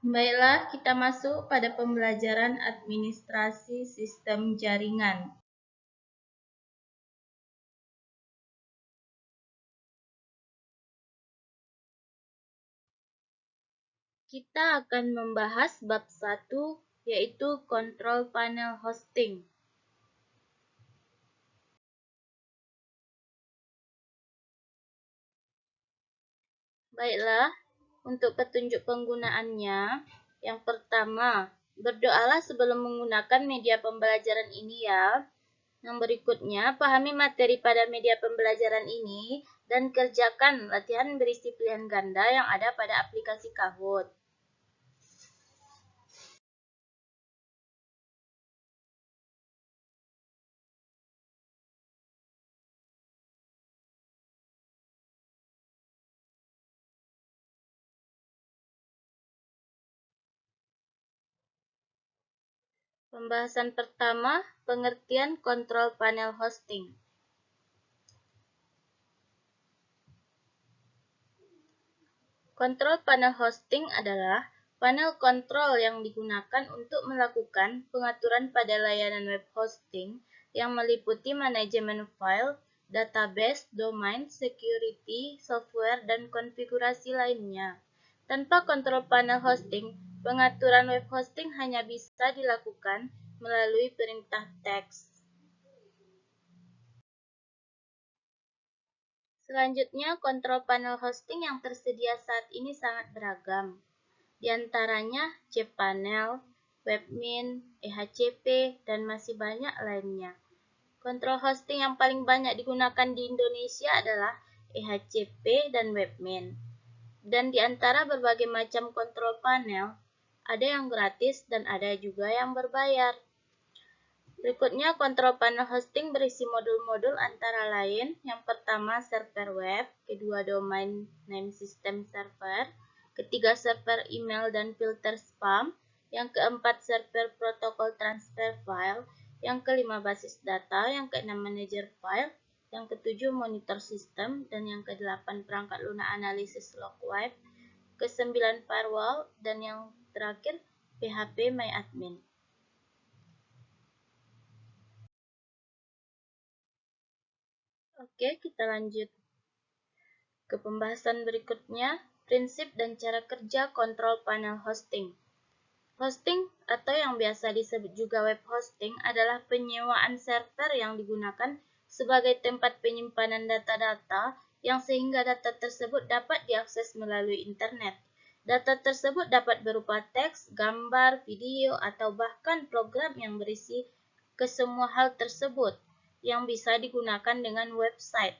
Baiklah, kita masuk pada pembelajaran administrasi sistem jaringan. Kita akan membahas bab 1, yaitu kontrol panel hosting. Baiklah, untuk petunjuk penggunaannya, yang pertama, berdoalah sebelum menggunakan media pembelajaran ini ya. Yang berikutnya, pahami materi pada media pembelajaran ini dan kerjakan latihan berisi pilihan ganda yang ada pada aplikasi Kahoot. Pembahasan pertama, pengertian kontrol panel hosting. Kontrol panel hosting adalah panel kontrol yang digunakan untuk melakukan pengaturan pada layanan web hosting yang meliputi manajemen file, database, domain, security, software, dan konfigurasi lainnya. Tanpa kontrol panel hosting, pengaturan web hosting hanya bisa dilakukan melalui perintah teks. Selanjutnya, kontrol panel hosting yang tersedia saat ini sangat beragam. Di antaranya cPanel, Webmin, EHCP, dan masih banyak lainnya. Kontrol hosting yang paling banyak digunakan di Indonesia adalah EHCP dan Webmin. Dan di antara berbagai macam kontrol panel, ada yang gratis dan ada juga yang berbayar. Berikutnya, kontrol panel hosting berisi modul-modul antara lain. Yang pertama, server web, kedua, domain name system server, ketiga, server email dan filter spam, yang keempat, server protokol transfer file, yang kelima, basis data, yang keenam, manager file, yang ketujuh, monitor sistem, dan yang kedelapan, perangkat lunak analisis log web, kesembilan, firewall, dan yang terakhir, PHP MyAdmin. Oke, kita lanjut ke pembahasan berikutnya, prinsip dan cara kerja kontrol panel hosting. Hosting atau yang biasa disebut juga web hosting adalah penyewaan server yang digunakan sebagai tempat penyimpanan data-data yang sehingga data tersebut dapat diakses melalui internet. Data tersebut dapat berupa teks, gambar, video, atau bahkan program yang berisi kesemua hal tersebut yang bisa digunakan dengan website.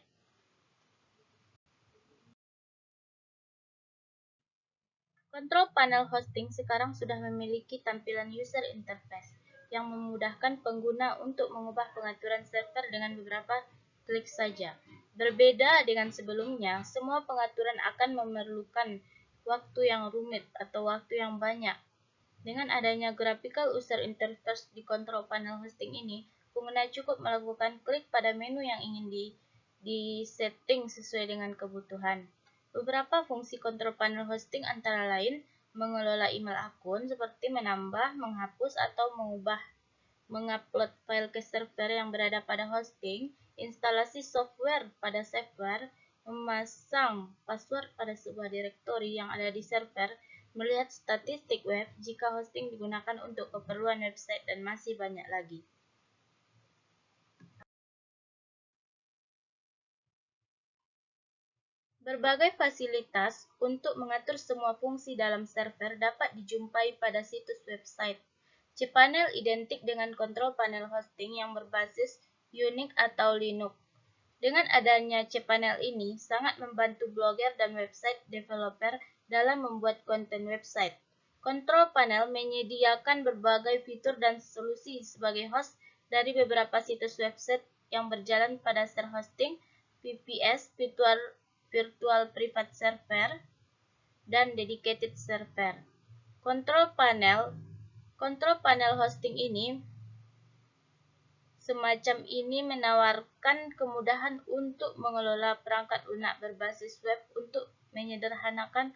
Kontrol panel hosting sekarang sudah memiliki tampilan user interface yang memudahkan pengguna untuk mengubah pengaturan server dengan beberapa klik saja. Berbeda dengan sebelumnya, semua pengaturan akan memerlukan waktu yang rumit atau waktu yang banyak. Dengan adanya graphical user interface di kontrol panel hosting ini, pengguna cukup melakukan klik pada menu yang ingin di-setting sesuai dengan kebutuhan. Beberapa fungsi kontrol panel hosting antara lain mengelola email akun seperti menambah, menghapus, atau mengupload file ke server yang berada pada hosting, instalasi software pada server, memasang password pada sebuah direktori yang ada di server, melihat statistik web jika hosting digunakan untuk keperluan website, dan masih banyak lagi. Berbagai fasilitas untuk mengatur semua fungsi dalam server dapat dijumpai pada situs website. cPanel identik dengan kontrol panel hosting yang berbasis Unix atau Linux. Dengan adanya cPanel ini, sangat membantu blogger dan website developer dalam membuat konten website. Kontrol panel menyediakan berbagai fitur dan solusi sebagai host dari beberapa situs website yang berjalan pada share hosting, VPS, virtual private server, dan dedicated server. Kontrol panel hosting ini semacam ini menawarkan kemudahan untuk mengelola perangkat lunak berbasis web untuk menyederhanakan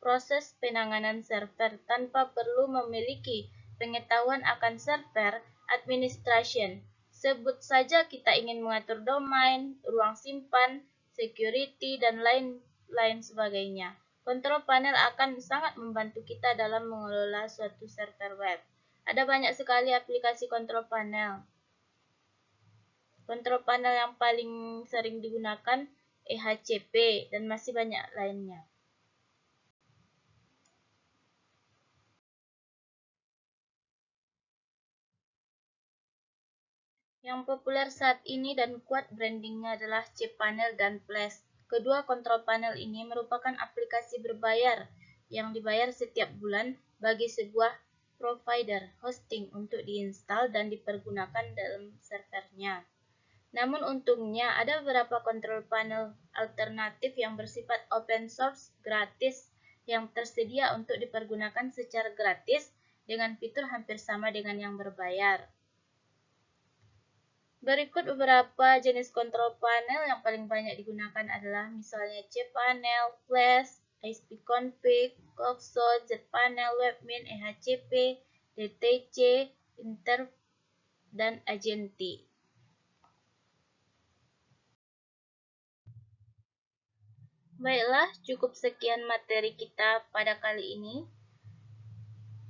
proses penanganan server tanpa perlu memiliki pengetahuan akan server administration. Sebut saja kita ingin mengatur domain, ruang simpan, security, dan lain sebagainya. Kontrol panel akan sangat membantu kita dalam mengelola suatu server web. Ada banyak sekali aplikasi kontrol panel. Kontrol panel yang paling sering digunakan EHCP dan masih banyak lainnya. Yang populer saat ini dan kuat brandingnya adalah cPanel dan Flash. Kedua kontrol panel ini merupakan aplikasi berbayar yang dibayar setiap bulan bagi sebuah provider hosting untuk diinstal dan dipergunakan dalam servernya. Namun untungnya ada beberapa kontrol panel alternatif yang bersifat open source gratis yang tersedia untuk dipergunakan secara gratis dengan fitur hampir sama dengan yang berbayar. Berikut beberapa jenis kontrol panel yang paling banyak digunakan adalah misalnya cPanel, Flash, ASP.config, Coxo, zPanel, Webmin, EHCP, DTC, Interp, dan Agenti. Baiklah, cukup sekian materi kita pada kali ini.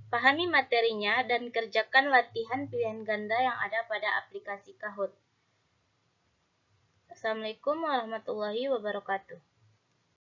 Pahami materinya dan kerjakan latihan pilihan ganda yang ada pada aplikasi Kahoot. Assalamualaikum warahmatullahi wabarakatuh.